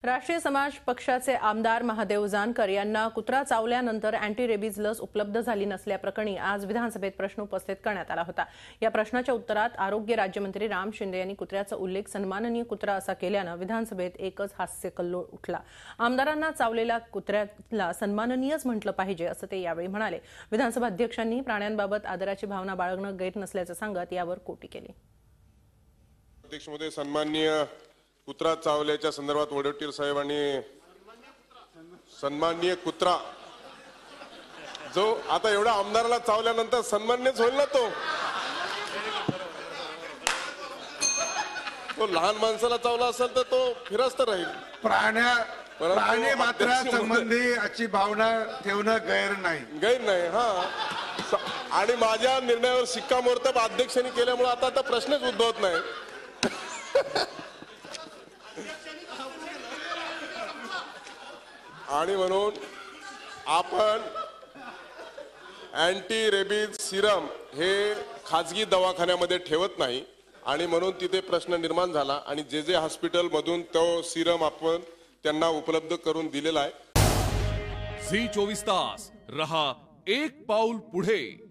राष्ट्रीय समाज पक्षाचे आमदार महादेव जानकर यांना कुत्रा चावल्यानंतर अँटी रेबीज लस उपलब्ध झाली नसल्याप्रकरणी आज विधानसभेत प्रश्न उपस्थित करण्यात आला होता। या प्रश्नाच्या उत्तरात आरोग्य राज्यमंत्री राम शिंदे यांनी कुत्र्याचा उल्लेख सन्माननीय कुत्रा असा केल्याने विधानसभेत एकच हास्यकल्लोळ उठला। आमदारांना चावलेल्या कुत्र्याला सन्माननीयच म्हटलं पाहिजे असं ते यावेळी म्हणाले। विधानसभा अध्यक्षांनी प्राण्यांबाबत आदराची भावना बाळगणं गैर नसल्याचं सांगत यावर कोटी केली। अध्यक्ष महोदय, सन्माननीय कुत्रा चावल्याच्या संदर्भात वडोटीर साहेबांनी सन्माननीय कुत्रा जो आता एवढा आमदाराला चावल्यानंतर सन्माननीयच होईल ना, तो लहान माणसाला चावला असेल तर तो फिरस्त राहील। प्राणी मात्रा संबंधी अशी भावना ठेवणं गैर नाही। हा, आणि माझ्या निर्णयावर शिक्कामोर्तब अध्यक्षांनी केल्यामुळे आता प्रश्नच उद्भवत नाही। आणि म्हणून आपण अँटी रेबीज सिरम हे खाजगी दवाखान्यामध्ये ठेवत नाही आणि म्हणून तिथे प्रश्न निर्माण झाला आणि जे हॉस्पिटल मधून तो सिरम आपण त्यांना उपलब्ध करून दिलेला आहे। झी 24 तास रहा एक पाऊल पुढे।